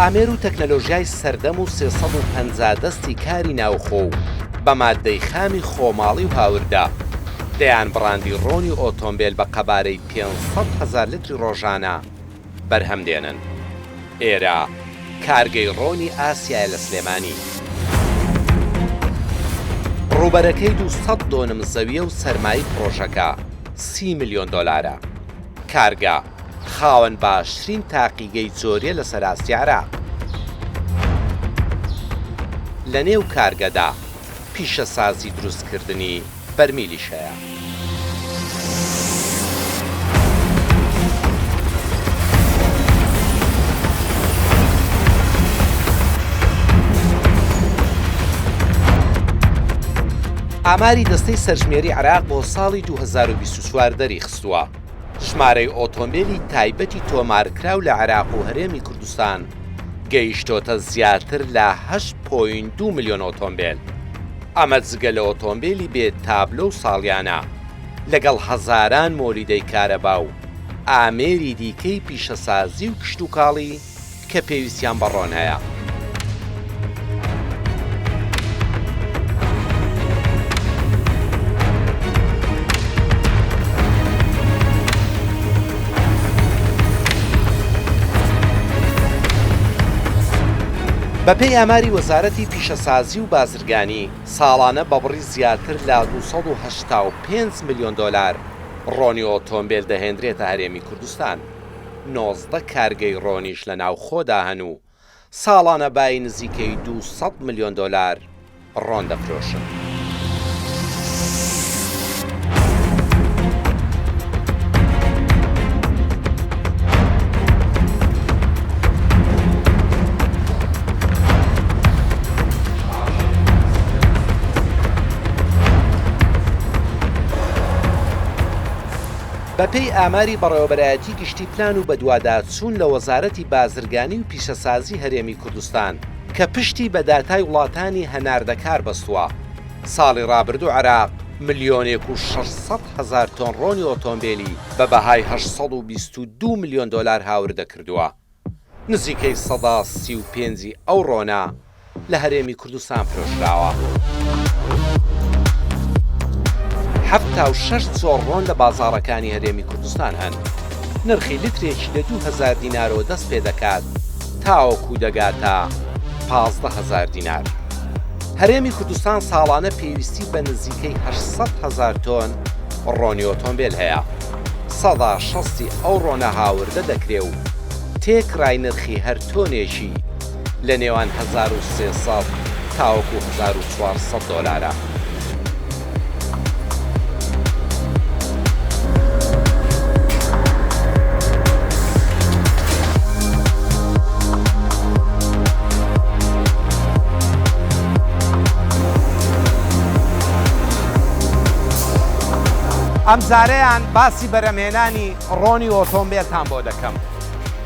ئامێر و تەکنەلۆژیای سەردەم و 350 دەستی کاری ناوخۆ و بە مادەی خامی خۆماڵی و هاوردا دەیان بڕاندی ڕۆنی ئۆتۆمبیل بە قەبارەی 500,000 لیتری ڕۆژانە بەرهەمدێنن. ئێرە کارگەی ڕۆنی ئاسیایە لە سلێمانی. ڕوبەرەکەی 200 دۆنم زەویە و سەرمایی پرۆژەکە 30 ملیۆن دۆلارە. کارگە خاوەن باشترین تاقیگەی جۆریە لە سەراستی لە نێو کارگەدا پیشەسازی دروستکردنی بەرمیلیشەیە. ئاماری دەستەی سەرژمێری عێراق بۆ ساڵی 2024 دەریخستووە. ژمارەی ئۆتۆمبیلی تایبەتی تۆمارکراو لە عێراق و هەرێمی کوردستان گەیشتۆتە زیاتر لە 8.2 ملیۆن ئۆتۆمبیل. ئەمە جگە لە ئۆتۆمبیلی بێت تابلۆ و ساڵیانە لەگەڵ هەزاران مۆریدەی کارەبا و ئامێری دیکەی پیشەسازی و کشت و کاڵی کە پێویستیان بە ڕۆن هەیە. بەپێی ئاماری وەزارەتی پیشەسازی و بازرگانی ساڵانە بە بڕی زیاتر لە 285 ملیۆن دۆلار ڕۆنی ئۆتۆمبیل دەهێنرێتە هەرێمی کوردستان. 19 کارگەی ڕۆنیش لە ناوخۆدا هەن و ساڵانە بای نزیکەی 200 ملیۆن دۆلار ڕۆن دەفرۆشن. بەپێی ئاماری بەڕێوەبەرایەتی گشتی پلان و بەدواداچوون لە وەزارەتی بازرگانی و پیشەسازی هەرێمی کوردستان کە پشتی بە داتای وڵاتانی هەناردەکار بەستووە، ساڵی ڕابردوو عێراق 1,600,000 تۆن ڕۆنی ئۆتۆمبیلی بە بەهای 822 ملیۆن دۆلار هاوردە کردووە. نزیکەی 135 ئەو ڕۆنە لە هەرێمی کوردستان فرۆشراوە. 76 جۆر ڕۆن لە بازاڕەکانی هەرێمی کوردستان هەن. نرخی لیترێکی لە 2000 دینارەوە دەست پێ دەکات تاوەکو دەگاتە 15,000 دینار. هەرێمی کوردستان ساڵانە پێویستی بە نزیکەی 800,000 تۆن ڕۆنی ئۆتۆمبیل هەیە. 160 ئەو ڕۆنە هاوردە دەکرێ و تێکڕای نرخی هەر تۆنێکی لە نێوان 1300 تاوەکو 1400 دۆلارە. ئەم جارەیان باسی بەرهەمهێنانی ڕۆنی ئۆتۆمبیلتان بۆ دەکەم.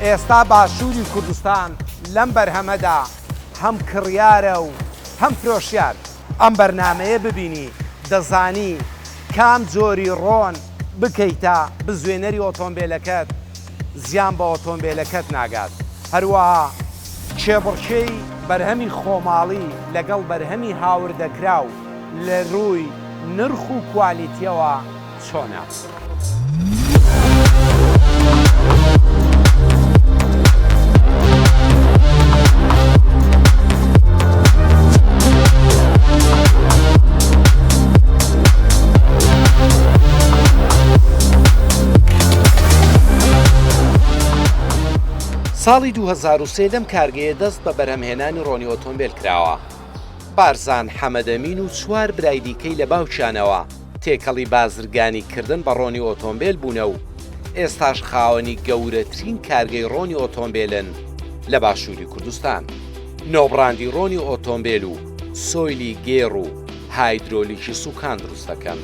ئێستا باشووری کوردستان لەم بەرهەمەدا هەم کڕیارە و هەم فرۆشیار. ئەم بەرنامەیە ببینی دەزانی کام جۆری ڕۆن بکەیتە بزوێنەری ئۆتۆمبیلەکەت زیان بە ئۆتۆمبیلەکەت ناگات. هەروەها کێبڕکێی بەرهەمی خۆماڵی لەگەڵ بەرهەمی هاوردەکراو لە ڕووی نرخ و کوالیتیەوە چۆنە. ساڵی 2003 لەم کارگەیە دەست بە بەرهەمهێنانی ڕۆنی ئۆتۆمبیل کراوە. بارزان حەمەدەمین و 4 برای دیکەی لە باوچیانەوە تێکەڵی بازرگانی کردن بە ڕۆنی ئۆتۆمبیل بوونە و ئێستاش خاوەنی گەورەترین کارگەی ڕۆنی ئۆتۆمبیلن لە باشووری کوردستان. نۆبڕاندی ڕۆنی ئۆتۆمبیل و سۆیلی گێڕ و هایدرۆلیکی سوکان دروست دەکەن.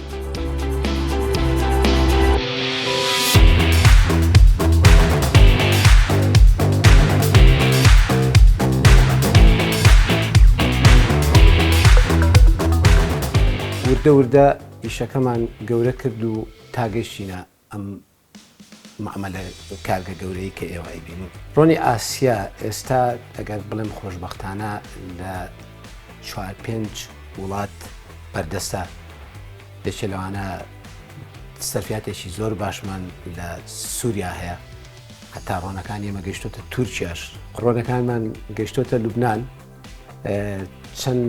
وردە وردە ئیشەکەمان گەورە کرد و تاگەشتینە ئەم معاملە کارگە گەورەی کە ئێوە بینن ڕۆنی ئاسیا ئێستا ئەگەر بڵێم خۆشبەختانە لە 4-5 وڵات بەردەستە دەچێت لەوانە سەرفیاتێکی زۆر باشمان لە سووریا هەیە هەتا ڕۆنەکان ئێمە گەیشتۆتە تورکیاش ڕۆنەکانمان گەیشتۆتە لوبنان چەند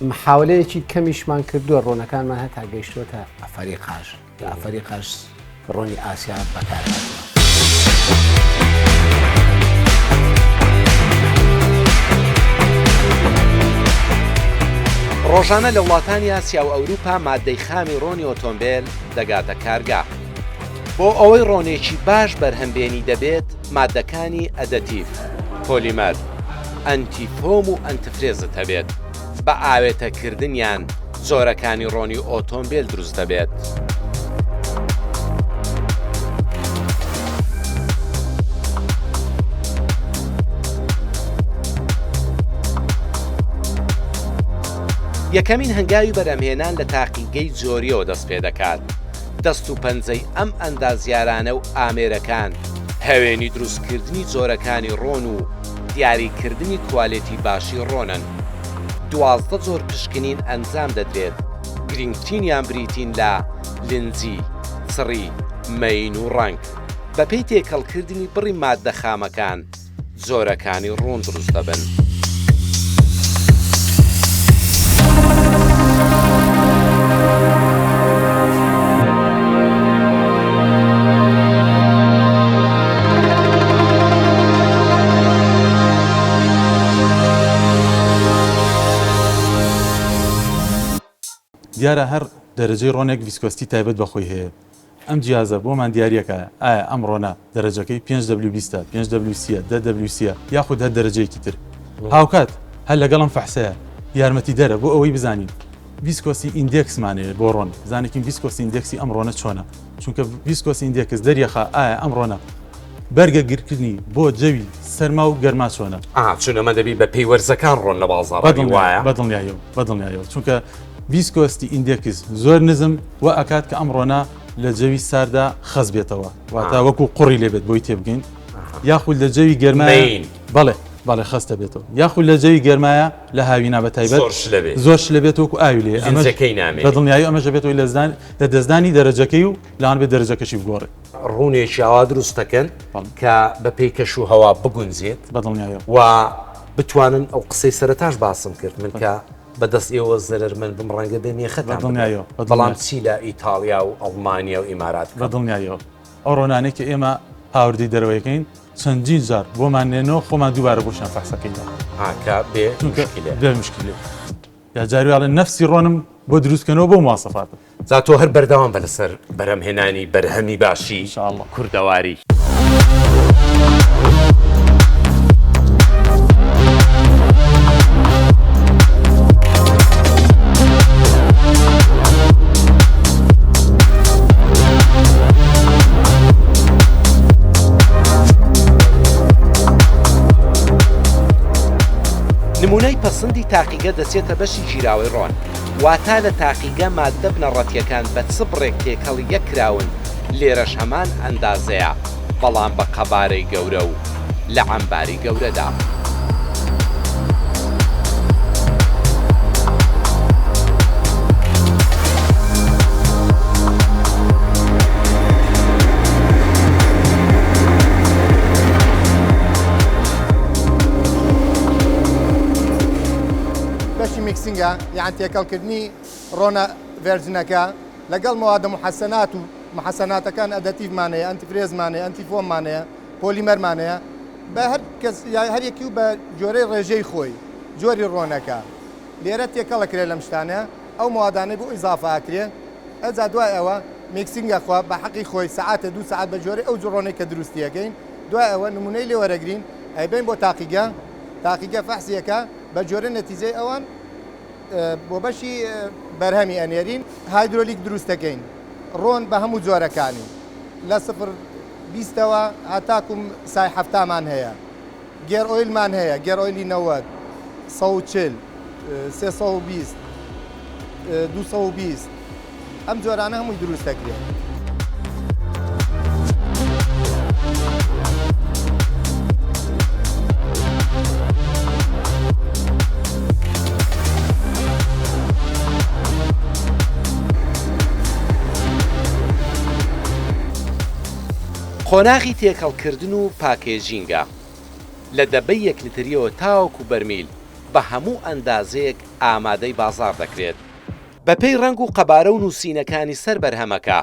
محاولەیەکی کەمیشمان کردووە ڕۆنەکانمان هەتا گەیشتۆتە ئەفریقاش لە ئەفریقاش ڕۆنی ئاسیا بەکارهاتووە. ڕۆژانە لە وڵاتانی ئاسیا و ئەوروپا مادەی خامی ڕۆنی ئۆتۆمبیل دەگاتە کارگا. بۆ ئەوەی ڕۆنێکی باش بەرهەمبێنی دەبێت مادەکانی ئەدەتیف، پۆلیمەر، ئەنتیفۆم و ئەنتفرێزت هەبێت بە ئاوێتەکردنیان زۆرەکانی ڕۆنی ئۆتۆمبیل دروست دەبێت. یەکەمین هەنگاوی بەرهەمهێنان لە تاقیگەی جۆریەوە دەست پێ دەکات. دەست و پەنجەی ئەم ئەندازیارانە و ئامێرەکان هەوێنی دروستکردنی جۆرەکانی ڕۆن و دیاریکردنی کوالێتی باشی ڕۆنن. 12 جۆر پشکنین ئەنجام دەدرێت، گرنگترینیان بریتین لە لنجی، چڕی، مەین و ڕەنگ. بەپێی تێکەڵکردنی بڕی ماددە خامەکان جۆرەکانی ڕۆن دروست دەبن. دیارە هەر دەرەجەی ڕۆنێک ڤیسکۆستی تایبەت بەخۆی هەیە. ئەم جیازە بۆمان دیارەکە ئایا ئەم ڕۆنە دەرەجەکەی 5W20 5W30 10W30 یاخود هەر دەرەجەیەکی تر هاوکات هەر لەگەڵم فەحسەیە یارمەتی دەرە بۆ ئەوەی بزانین ڤیسکۆسی ئیندێکسمانەیە بۆ ڕۆن زانێکین ڤیسکۆسی ئیندێکسی ئەم ڕۆنە چۆنە چونکە ڤیسکۆسی ئیندێکس دەریەخە ئایا ئەم ڕۆنە بەرگە گیرکردنی بۆ جەوی سەرما و گەرما چۆنە چونەمە دەبی بە پێی وەرزەکان ڕۆن لە بازاڕی وایە بەدڵنیایەوە چونکە ڤیسکۆستی ئیندێکس زۆر نزم و ئەکات کە ئەم ڕۆنە لە جەوی ساردا خەز بێتەوە واتە وەکو قوڕی لێبێت بۆی تێبگەین یاخود لە جەوی گەرمای بەڵێ خەستە بێتەوە یاخود لە جەوی گەرمایە لە هاوینا بە تایبەت زۆر لەبێت وەکو ئاوی لێ بەدڵنیایی ئەمەژە بێتەوەی لە دەستدانی دەرەجەکەی و لاوان بێت دەرەجەکەشی بگۆڕێ ڕوونێکی ئاوا دروستەکەن کە بە پێی کەش و هەوا بگونجێت بەدڵنیایەوە و بتوانن ئەو قسەی سەرەتاش باسم کرد من کە بەدەست ئێوە زەرر من بم ڕەنگە بێ میێخەتان بەڵام چی لە ئیتالیا و ئەڵمانیا و ئیمارات بەدڵنیایەوە ئەو ڕۆنانەی کە ئێمە هاوردی دەرەوەیەکەین چەندین جار بۆمان نێنەوە خۆمان دووبارە بۆشان فەحسەکەینەوە بێ مشکلێ یا جاریواڵە نەفسی ڕۆنم بۆ دروستکەنەوە بۆ مواسەفاتە زاتۆ هەر بەردەوام بە لەسەر بەرهەمهێنانی بەرهەمی باشی کوردەواری. نمونەی پەسەندی تاقیگە دەچێتە بەشی گیراوەی ڕۆن واتە لە تاقیگە ماددە بنەڕەتیەکان بە سبڕێک تێکەڵ یەکراون لێرەش هەمان ئەندازەیە بەڵام بە قەبارەی گەورە و لە عەمباری گەورەدا. میکسینگە یان تێکەڵکردنی ڕۆنە ڤێرجنەکە لەگەڵ مەوادە محەسەنات و محەسەناتەکان ئەدەتیڤمانەیە ئەنتیفرێزمانەیە ئەنتیفۆممانەیە پۆلیمەرمانەیە بە هەر یەکی و بە جۆرەی ڕێژەی خۆی جۆری ڕۆنەکە لێرە تێکەڵەکرێ لەم شتانە ئەو مەوادانەی بۆ ئیزافاکرێ ئەجا دوای ئەوە میکسینگە خوا بە حەقی خۆی سەعاتە 2 ساعت بە جۆرەی ئەو ڕۆنەی کە دروستیەکەین دوای ئەوە نمونەی لێ وەرەگرین ئەیبین بۆ تاقیگە فەحسیەکە بە جۆرە نەتیجەی ئەوان بۆ بەشی بەرهەمی ئەنێرین هایدرۆلیک دروستەکەین ڕۆن بە هەموو جۆرەکانی لە 0-20ەوە هاتاکوم سای هەفتامان هەیە گێر ئۆیلمان هەیە گێر ئۆیلی 90 140 320 220 ئەم جۆرانە هەمووی دروستەکرێت. قۆناغی تێکەڵکردن و پاکێژینگە لە دەبەی یەکلتریەوە تاوەکو بەرمیل بە هەموو ئەندازەیەک ئامادەی بازار دەکرێت بەپێی ڕنگ و قەبارە و نووسینەکانی سەر بەرهەمەکە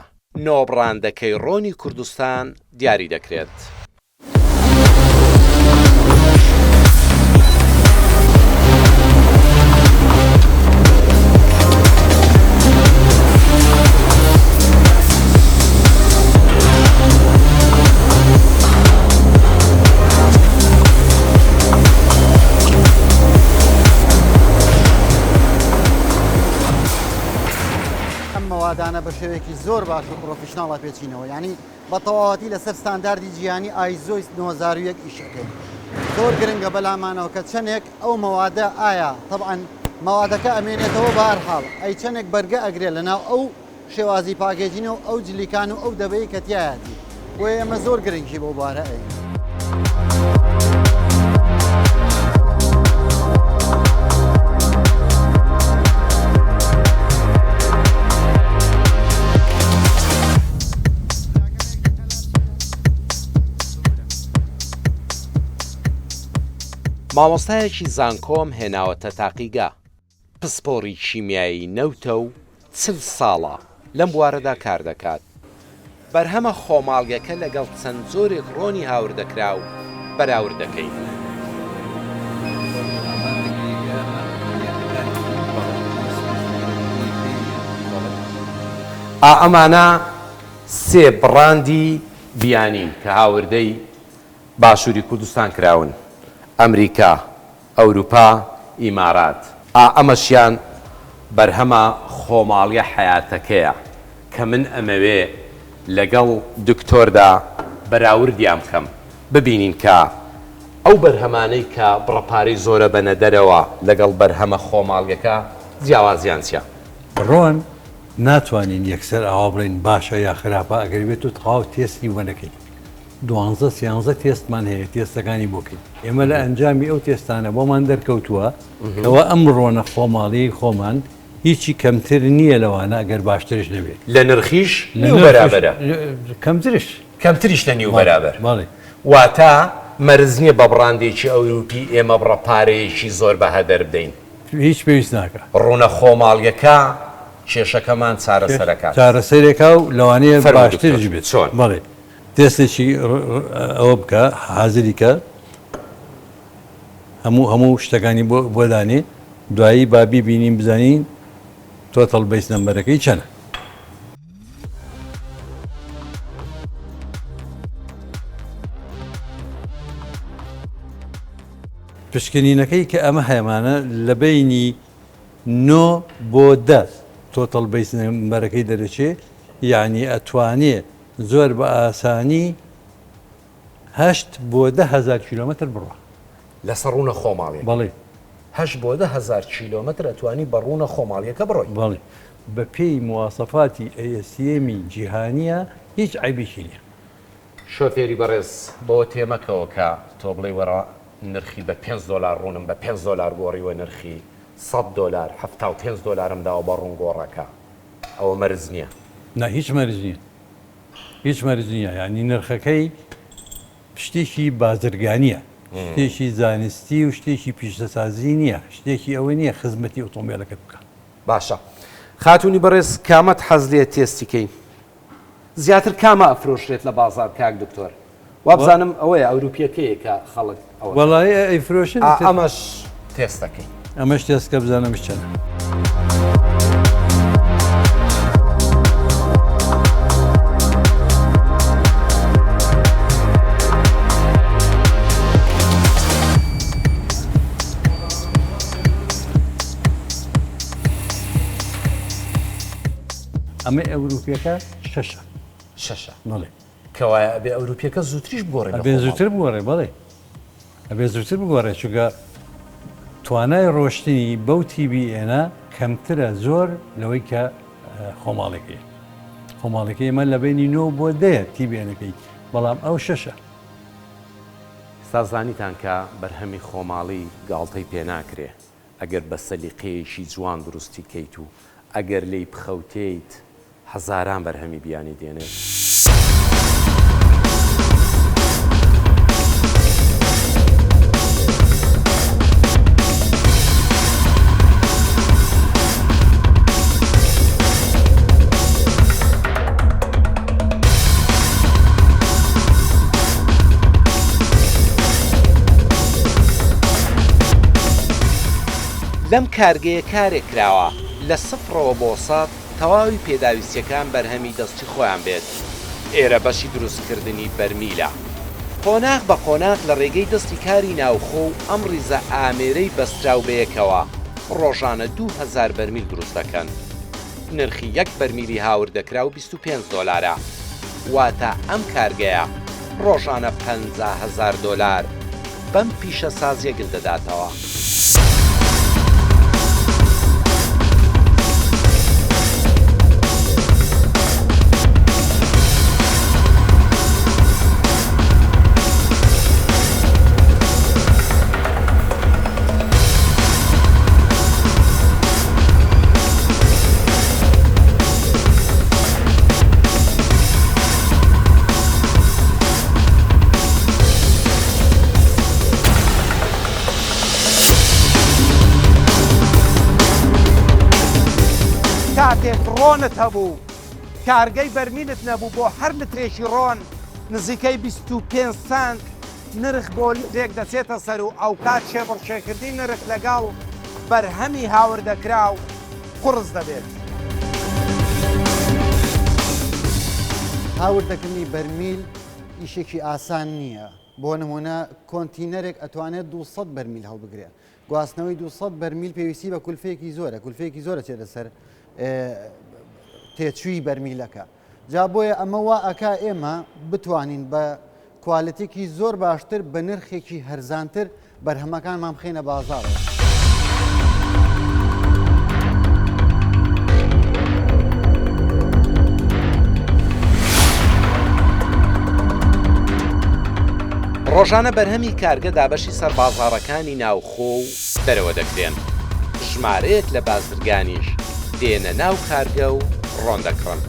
نۆبڕاندەکەی ڕۆنی کوردستان دیاری دەکرێت. دانە بە شێوەیەکی زۆر باش و پرۆفشناڵە پێچینەوە یعنی بە تەواوەتی لەسەر ستانداردی جیهانی ئایزۆی 9001 ئیشەکەی زۆر گرنگە بەلامانەوە کە چەندێک ئەو مەوادە ئایا طبعاً مەوادەکە ئەمێنێتەوە بە هەر حاڵ ئەی چەندێک بەرگە ئەگرێت لەناو ئەو شێوازی پاکێجینە و ئەو جلیکان و ئەو دەبەی کە تایەتی بۆیە ئێمە زۆر گرنگی بۆ بارە ئەین. مامۆستایەکی زانکۆم هێناوەتە تاقیگا پسپۆڕی کیمیایی نەوتە و 40 ساڵە لەم بوارەدا کار دەکات بەرهەمە خۆماڵگەکە لەگەڵ چەند زۆرێک ڕۆنی هاوردەکرا و بەراوردەکەی ئەمانە سێ بڕاندی بیانین کە هاوردەی باشووری کوردستان کراون ئەمریکا، ئەوروپا، ئیمارات. ئەمەشیان بەرهەمە خۆماڵیە حیاتەکەیە کە من ئەمەوێ لەگەڵ دکتۆردا بەراوردیان بکەم ببینین کە ئەو بەرهەمانەی کە بڕەپارەی زۆرە بەنە دەرەوە لەگەڵ بەرهەمە خۆماڵیەکە جیاوازیان چیە؟ ڕۆن ناتوانین یەکسەر ئاوا بڵین باشە یا خراپە ئەگەر بێت و تەواو تێستی وەنەکەین. 12 تێستمان هەیە تێستەکانی بۆکەین. ئێمە لە ئەنجامی ئەو تێستانە بۆمان دەرکەوتووە ئەوە ئەم ڕۆنە خۆماڵی خۆمان هیچی کەمتر نییە لەوانە ئەگەر باشترش نەبێت. لە نرخیش نیو بەرابەرە. کەمتریش لە نیو بەرابەر. بەڵێ. واتە مەرز نییە بە بڕاندێکی ئەوروپی ئێمە بڕەپارەیەکی زۆر بەها دەردەین. هیچ پێویست ناکە. ڕوونە خۆماڵیەکە کێشەکەمان چارەسەرەکات. چارەسەرێکا و لەوانەیە باشترش بێت. چۆن؟ بەڵێ. تێستێکی ئەوە بکە حازری کە هەموو شتەکانی بۆ دانێ دوایی بابی بینیم بزانین تۆتەڵ بەیس نەمبەرەکەی چەنە. پشکنینەکەی کە ئەمە هەیەمانە لە بینی 9 بۆ 10 تۆتەڵ بەیس نەمبەرەکەی دەرەچێ یعنی ئەتوانێ زۆر بە ئاسانی 8 بۆ 10,000 کیلۆمەتر بڕوە لەسەر ڕوونە خۆماڵی. بەڵێ 8 بۆ 10,000 کیلۆمەتر ئەتوانی بە ڕوونە خۆماڵیەکە بڕۆی. بەڵێ بە پێی مواسەفاتی ئەسیێمی جیهانیە هیچ عیبیشی نییە. شۆفێری بەڕێز بۆ تێمەکەوە کە تۆ بڵێ وەرە نرخی بە $5 ڕوونم بە $5 گۆڕیوە نرخی $100 $75 داوە بە ڕوون گۆڕەکە ئەوە مەرز نییە. نا هیچ مەرج نییە. هیچ مەرج نییە یعنی نرخەکەی شتێکی بازرگانیە شتێکی زانستی و شتێکی پیشەسازی نییە شتێکی ئەوە نییە خزمەتی ئۆتۆمبیلەکەت بکە. باشە خاتونی بەڕێز کامەت حەز لێ تێستیکەی زیاتر کامە ئەفرۆشرێت لە بازار کاک دکتۆر وابزانم ئەوەیە ئەوروپیەکەیە کە خەڵک وەڵای ئەیفرۆشن ئەمەش تێستەکەی ئەمەش تێستکە بزانم چەنە. ئەمە ئەوروپیەکە شەشە نڵێ کەوایە ئەبێ ئەوروپیەکە زووتریش بگۆڕێ ئەبێ زووتر بگۆڕێ بەڵێ ئەبێ زووتر بگۆڕێ چونکە توانای ڕۆشتنی بەو TBN کەمترە زۆر لەوەی کە خۆماڵەکەی ئێمە لە بینی 9 بۆ 10 TBNەکەی بەڵام ئەو شەشە. سازانیتان کە بەرهەمی خۆماڵی گاڵتەی پێ ناکرێ ئەگەر بە سەلیقەیەکی جوان دروستی کەیت و ئەگەر لی بخەوتیت هەزاران بەرهەمی بیانی دێنێت. لەم کارگەیە کارێک کراوە لە 0ەوە بۆ 100 تەواوی پێداویستیەکان بەرهەمی دەستی خۆیان بێت. ئێرە بەشی دروستکردنی بەرمیلە. قۆناغ بە قۆناغ لە ڕێگەی دەستی کاری ناوخۆ و ئەم ڕیزە ئامێرەی بەستراو بەیەکەوە ڕۆژانە 2000 بەرمیل دروست دەکەن. نرخی یەک بەرمیلی هاوردەکرا و 25 دۆلارە. واتە ئەم کارگەیە ڕۆژانە 50,000 دۆلار بەم پیشە سازیە گل دەداتەوە. کاتێک ڕۆنت هەبوو کارگەی بەرمینت نەبوو بۆ هەر لترێکی ڕۆن نزیکەی 25 سنت نرخ بۆ لێک دەچێتە سەر و ئەو کات شێبڕشێکردی نرخ لەگەڵ بەرهەمی هاوردەکرا و قڕز دەبێت. هاوردەکردنی بەرمیل ئیشێکی ئاسان نییە. بۆ نمونە کۆنتینەرێک ئەتوانێت 200 بەرمیل هەڵبگرێ. گواستنەوەی 200 بەرمیل پێویستی بە کولفەیەکی زۆرە، کولفەیەکی زۆرە چێتە سەر تێچووی بەرمیلەکە. جا بۆیە ئەمە وا ئەکا ئێمە بتوانین بە کوالەتێکی زۆر باشتر بە نرخێکی هەرزانتر بەرهەمەکانمان بخێنە بازاڕەوە. ڕۆژانە بەرهەمی کارگە دابەشی سەر بازاڕەکانی ناوخۆ و دەرەوە دەکرێن. ژمارەیەک لە بازرگانیش دێنە ناو کارگە و ڕۆن دەکڕن.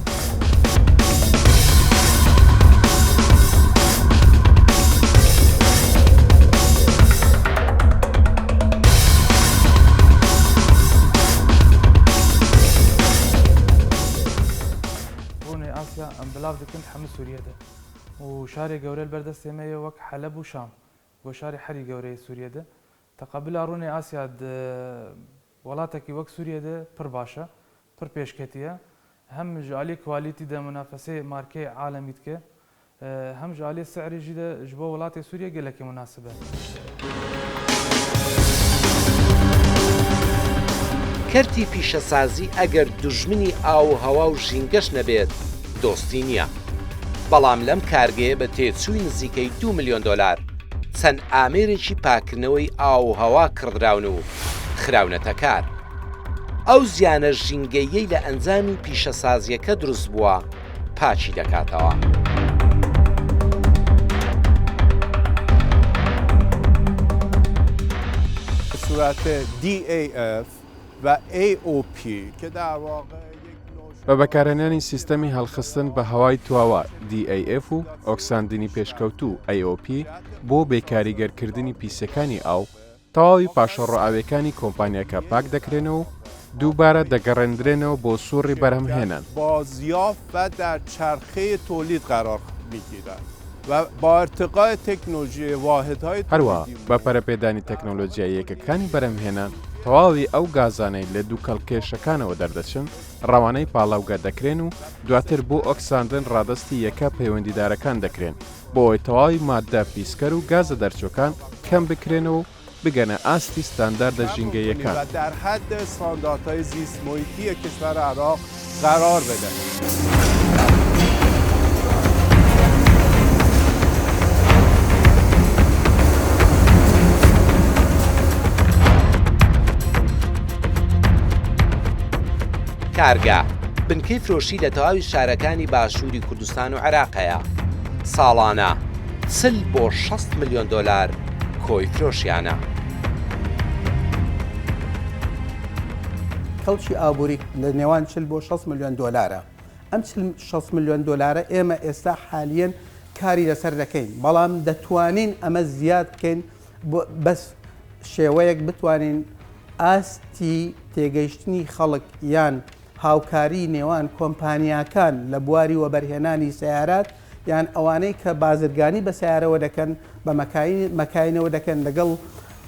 ڕۆنی ئاسیا ئەم بڵاو دەکەن هەموو سووریەدا و شارێک گەورە بەردەست ئێمەیە وەک حەلەب و شام بۆ شاری هەری گەورەی سووریەدا تەقابل ڕۆنی ئاسیا وڵاتێکی وەک سووریەدا پڕ باشە پڕ پێشکەتیە هەم ژالی کوالیتی دە منافەسەی مارکەی عالەمی دکە هەم ژالی سعریژی دە ji بۆ وڵاتی سووریە gelekî مناسبە. کەرتی پیشەسازی ئەگەر دوژمنی ئاو و هەوا و ژینگەش نەبێت دۆستی نییە. بەڵام لەم کارگەیە بە تێچووی نزیکەی 2 میلیۆن دۆلار چەند ئامێرێکی پاکردنەوەی ئاو و هەوا کڕدراون و خراونەتە کار. ئەو زیانە ژینگەیەی لە ئەنجامی پیشەسازیەکە دروست بووە پاچی دەکاتەوە. صورت DAF و AOP که در واقع بە بەکارهێنانی سیستەمی هەڵخستن بە هەوای تواوە DAF و ئۆکساندنی پێشکەوت و AOP بۆ بێکاریگەرکردنی پیسەکانی ئاو تەواوی پاشەڕۆئاویەکانی کۆمپانیاکە پاک دەکرێنەوە و دووبارە دەگەڕێندرێنەوە بۆ سووڕی بەرهەمهێنان. بازیافت و در چرخه تولید قرار میگیرند و با ارتقاء تکنولوژی واحدهای هەروە بە پەرەپێدانی تەکنۆلۆژیاییەکەکانی بەرهەمهێنان تەواوی ئەو گازانەی لە دوو کەڵکێشەکانەوە دەردەچن ڕەوانەی پاڵاوگە دەکرێن و دواتر بۆ ئۆکساندن ڕادستی یەکە پەیوەندیدارەکان دەکرێن بۆ ئەوەی تەواوی ماددە پیسکەر و گازە دەرچۆکان کەم بکرێنەوە و بگەنە ئاستی ستانداردە ژینگەیەکان و در حد استانداردهای زیست محیطی کشور عراق قرار بدهد. کارگا بنکەی فرۆشی لە تەواوی شارەکانی باشووری کوردستان و عێراقەیە. ساڵانە 40 بۆ 60 میلیۆن دۆلار کۆی فرۆشیانە. کەڵکی ئابووری لە نێوان 40 بۆ 60 میلیۆن دۆلارە. ئەم 60 میلیۆن دۆلارە ئێمە ئێستا حالیەن کاری لەسەر دەکەین، بەڵام دەتوانین ئەمە زیاد بکەین بەس شێوەیەک بتوانین ئاستی تێگەیشتنی خەڵک یان هاوکاری نێوان کۆمپانیاکان لە بواری وەبەرهێنانی سیارات یان ئەوانەی کە بازرگانی بە سیارەوە دەکەن بە مەکاینەوە دەکەن لەگەڵ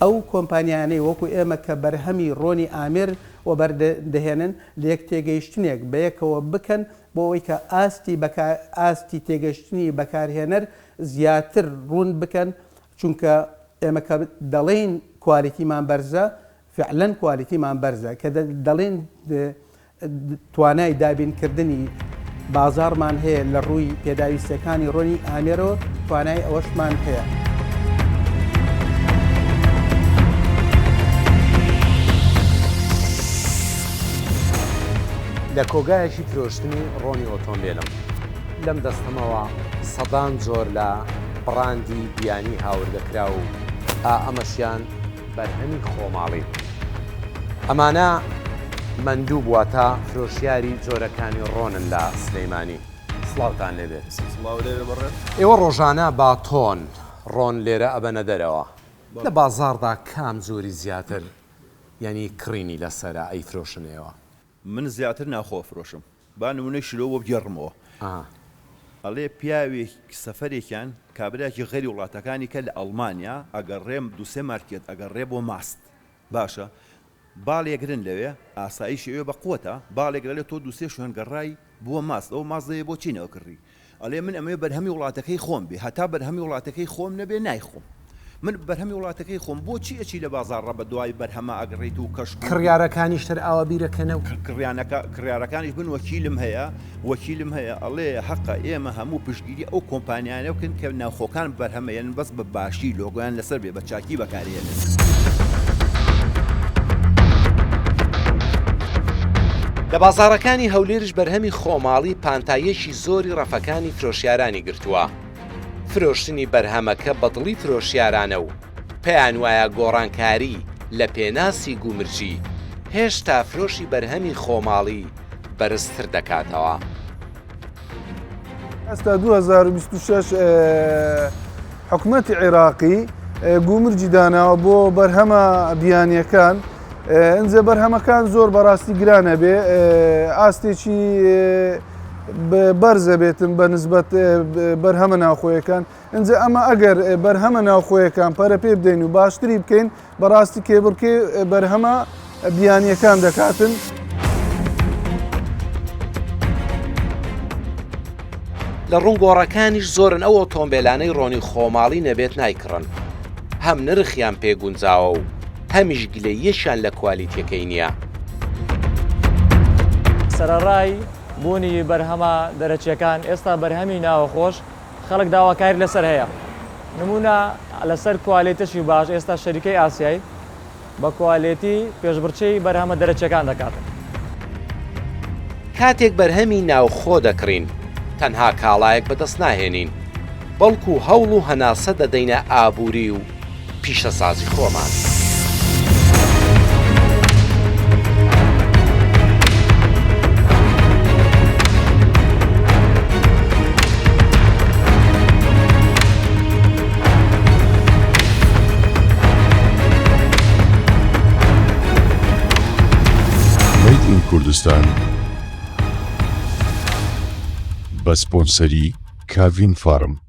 ئەو کۆمپانیانەی وەکو ئێمە کە بەرهەمی ڕۆنی ئامیر و بەردەهێنن لە یەک تێگەیشتنێک بەیەکەوە بکەن بۆ ئەوەی کە ئاستی تێگەشتنی بەکارهێنەر زیاتر ڕوون بکەن چونکە ئێمە کە دەڵێن کوالیتیمان بەرزە فعلەن کوالیتیمان بەرزە کە دەڵێن توانای دابینکردنی بازارمان هەیە لە ڕووی پێداویستەکانی ڕۆنی ئامێرەوە توانای ئەوەشمان هەیە. لە کۆگایەکی فرۆشتنی ڕۆنی ئۆتۆمبیلم لەم دەستەمەوە سەدان زۆر لە بڕاندی بیانی هاوردەکرا و ئەمەشیان بەرهەمی خۆماڵی. ئەمانە مەندوو بواتە فرۆشیاری جۆرەکانی ڕۆنن لە سلەیمانی. سڵاوتان لێبێت. ئێوە ڕۆژانە با تۆن ڕۆن لێرە ئەبەنە دەرەوە. لە بازاڕدا کام زۆری زیاتر یعنی کڕینی لەسەرە ئەی فرۆشنەوە؟ من زیاتر ناخۆ فرۆشم با نمونەی شلۆ بۆ بگەڕمەوە. ئەڵێ پیاوێک سەفەرێکیان کابراایکی غەری وڵاتەکانی کە لە ئەڵمانیا ئەگەڕێم دوسێ مارکێت ئەگەڕێ بۆ ماست باشە باڵێگرن لەوێ ئاساییشی ئەوێ بە قوتە باڵێک لە تۆ دوسێ شوێن گەڕای بووە ماست ئەو مازدەیە بۆ چینەوە کڕی ئەڵێ من ئەمێ بەرهەمی وڵاتەکەی خۆم بێ هەتا بەرهەمی وڵاتەکەی خۆم نەبێ نایخۆم من بەرهەمی وڵاتەکەی خۆم بۆچی ئەچی لە بازارڕە بە دوای بەرهەمە ئەگەڕێیت و کەش کڕیارەکانیشتر ئاوە بیرەکەنەوە کڕیارەکانیش بن وەکیلم هەیە ئەڵێ حەقە ئێمە هەموو پشتگیری ئەو کۆمپانیانە بکەن کە ناوخۆکان بەرهەمەیەن بەس بە باشی لۆگۆیان لەسەر بێ بە چاکی بەکارهێنن. لە بازاڕەکانی هەولێرش بەرهەمی خۆماڵی پانتایەکی زۆری ڕەفەکانی فرۆشیارانی گرتووە. فرۆشتنی بەرهەمەکە بەدڵی فرۆشیارانە و پێیان وایە گۆڕانکاری لە پێناسی گومرجی هێشتا فرۆشی بەرهەمی خۆماڵی بەرزتر دەکاتەوە. ئەستا 2026 حکومەتی عێراقی گومرجی داناوە بۆ بەرهەمە بیانیەکان ئەنجە بەرهەمەکان زۆر بەڕاستی گرانە بێ ئاستێکی بەرزە بێتن بە نسبەت بەرهەمە ناوخۆیەکان ئەنجە ئەمە ئەگەر بەرهەمە ناوخۆیەکان پەرە پێ بدەین و باشتری بکەین بەڕاستی کێبڕکێ بەرهەمە بیانیەکان دەکاتن. لە ڕوونگۆڕەکانیش زۆرن ئەو ئۆتۆمبیلانەی ڕۆنی خۆماڵی نەبێت نایکڕن هەم نرخیان پێگونجاوە و هەمیش گلەیەشیان لە کوالیتیەکەی نییە. سەرەڕای بوونی بەرهەمە دەرەچیەکان ئێستا بەرهەمی ناوەخۆش خەڵک داواکاری لەسەر هەیە نمونە لەسەر کوالیتیشی باش ئێستا شەریکەی ئاسیایی بە کوالیتی پێشبڕچەی بەرهەمە دەرەچیەکان دەکاتن. کاتێک بەرهەمی ناوخۆ دەکڕین تەنها کاڵایەک بەدەست ناهێنین بەڵکو هەوڵ و هەناسە دەدەینە ئابووری و پیشەسازی خۆمان. کوردستان بە سپۆنسەری کاڤین فارم